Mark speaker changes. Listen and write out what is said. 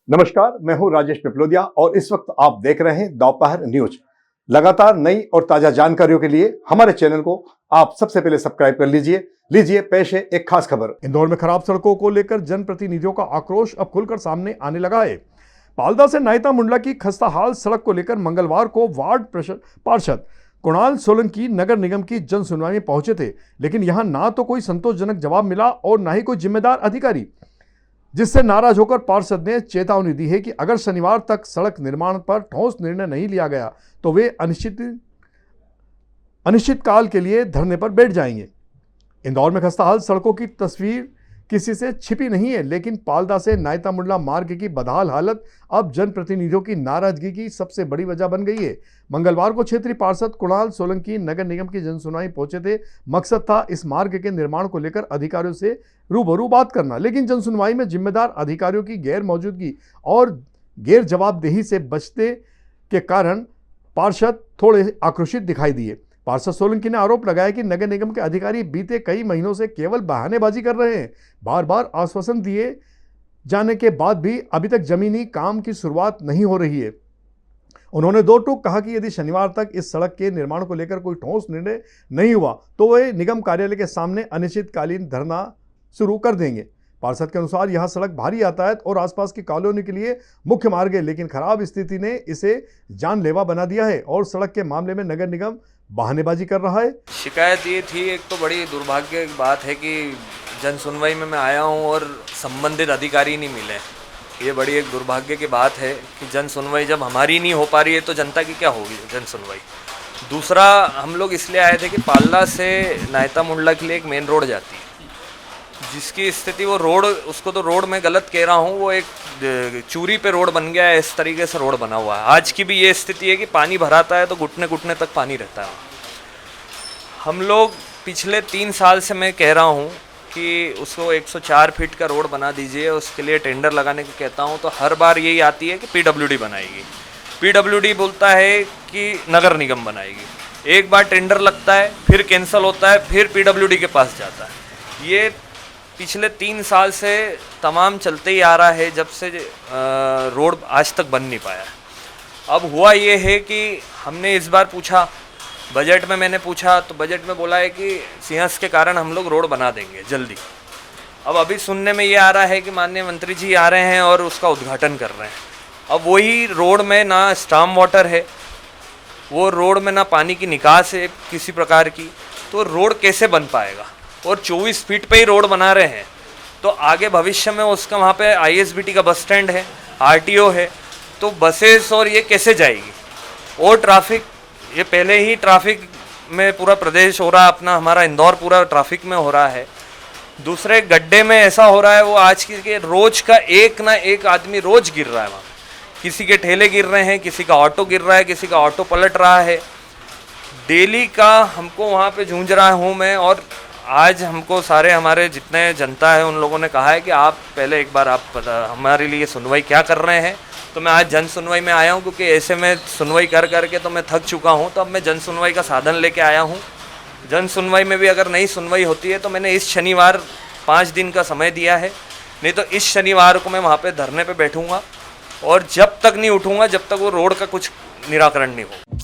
Speaker 1: नमस्कार, मैं हूं राजेश पिपलोदिया और इस वक्त आप देख रहे हैं दोपहर न्यूज। लगातार नई और ताजा जानकारियों के लिए हमारे चैनल को आप सबसे पहले सब्सक्राइब कर लीजिए पेश है एक खास खबर। इंदौर में खराब सड़कों को लेकर जनप्रतिनिधियों का आक्रोश अब खुलकर सामने आने लगा है। पाल्दा से नायता मुंडला की खस्ताहाल सड़क को लेकर मंगलवार को वार्ड पार्षद कुणाल सोलंकी नगर निगम की जन सुनवाई में पहुंचे थे, लेकिन यहां ना तो कोई संतोषजनक जवाब मिला और ना ही कोई जिम्मेदार अधिकारी, जिससे नाराज होकर पार्षद ने चेतावनी दी है कि अगर शनिवार तक सड़क निर्माण पर ठोस निर्णय नहीं लिया गया तो वे अनिश्चित काल के लिए धरने पर बैठ जाएंगे। इंदौर में खस्ताहाल सड़कों की तस्वीर किसी से छिपी नहीं है, लेकिन पाल्दा से नायता मुंडला मार्ग की बदहाल हालत अब जनप्रतिनिधियों की नाराजगी की सबसे बड़ी वजह बन गई है। मंगलवार को क्षेत्रीय पार्षद कुणाल सोलंकी नगर निगम की जनसुनवाई पहुंचे थे। मकसद था इस मार्ग के निर्माण को लेकर अधिकारियों से रूबरू बात करना, लेकिन जनसुनवाई में जिम्मेदार अधिकारियों की गैर मौजूदगी और गैर जवाबदेही से बचने के कारण पार्षद थोड़े आक्रोशित दिखाई दिए। पार्षद सोलंकी ने आरोप लगाया कि नगर निगम के अधिकारी बीते कई महीनों से केवल बहानेबाजी कर रहे हैं। बार बार आश्वासन दिए जाने के बाद भी अभी तक जमीनी काम की शुरुआत नहीं हो रही है। उन्होंने दो टूक कहा कि यदि शनिवार तक इस सड़क के निर्माण को लेकर कोई ठोस निर्णय नहीं हुआ तो वे निगम कार्यालय के सामने अनिश्चितकालीन धरना शुरू कर देंगे। पार्षद के अनुसार यहां सड़क भारी यातायात और आसपास की कॉलोनी के लिए मुख्य मार्ग है, लेकिन खराब स्थिति ने इसे जानलेवा बना दिया है और सड़क के मामले में नगर निगम बहानेबाजी कर रहा है।
Speaker 2: शिकायत ये थी, एक तो बड़ी दुर्भाग्य की बात है कि जन सुनवाई में मैं आया हूँ और संबंधित अधिकारी नहीं मिले। ये बड़ी एक दुर्भाग्य की बात है कि जन सुनवाई जब हमारी नहीं हो पा रही है तो जनता की क्या होगी जन सुनवाई। दूसरा, हम लोग इसलिए आए थे कि पाल्दा से नायता मुंडला के लिए एक मेन रोड जाती है, जिसकी स्थिति वो रोड, उसको तो रोड में गलत कह रहा हूँ, वो एक चूरी पे रोड बन गया है। इस तरीके से रोड बना हुआ है। आज की भी ये स्थिति है कि पानी भराता है तो घुटने घुटने तक पानी रहता है। हम लोग पिछले 3 साल से मैं कह रहा हूँ कि उसको 104 फीट का रोड बना दीजिए, उसके लिए टेंडर लगाने को कहता हूँ तो हर बार यही आती है कि पीडब्ल्यूडी बनाएगी। पीडब्ल्यूडी बोलता है कि नगर निगम बनाएगी। एक बार टेंडर लगता है, फिर कैंसिल होता है, फिर पीडब्ल्यूडी के पास जाता है। ये पिछले 3 साल से तमाम चलते ही आ रहा है, जब से रोड आज तक बन नहीं पाया। अब हुआ ये है कि हमने इस बार पूछा, बजट में मैंने पूछा तो बजट में बोला है कि सिंहस्थ के कारण हम लोग रोड बना देंगे जल्दी। अब अभी सुनने में ये आ रहा है कि माननीय मंत्री जी आ रहे हैं और उसका उद्घाटन कर रहे हैं। अब वही रोड में ना स्टॉर्म वाटर है, वो रोड में ना पानी की निकास है किसी प्रकार की, तो रोड कैसे बन पाएगा। और 24 फीट पे ही रोड बना रहे हैं तो आगे भविष्य में उसका वहाँ पे ISBT का बस स्टैंड है, RTO है, तो बसेस और ये कैसे जाएगी। और ट्रैफिक, ये पहले ही ट्रैफिक में पूरा प्रदेश हो रहा है, अपना हमारा इंदौर पूरा ट्रैफिक में हो रहा है। दूसरे गड्ढे में ऐसा हो रहा है, वो आज के रोज का एक ना एक आदमी रोज गिर रहा है वहाँ। किसी के ठेले गिर रहे हैं, किसी का ऑटो गिर रहा है, किसी का ऑटो पलट रहा है। डेली का हमको वहाँ पे जूझ रहा हूँ मैं। और आज हमको सारे हमारे जितने जनता है उन लोगों ने कहा है कि आप पहले एक बार आप हमारे लिए सुनवाई क्या कर रहे हैं। तो मैं आज जन सुनवाई में आया हूं, क्योंकि ऐसे में सुनवाई कर करके तो मैं थक चुका हूं। तो अब मैं जन सुनवाई का साधन लेके आया हूं। जन सुनवाई में भी अगर नई सुनवाई होती है तो मैंने इस शनिवार 5 दिन का समय दिया है, नहीं तो इस शनिवार को मैं वहाँ पर धरने पर बैठूँगा और जब तक नहीं उठूँगा जब तक वो रोड का कुछ निराकरण नहीं हो।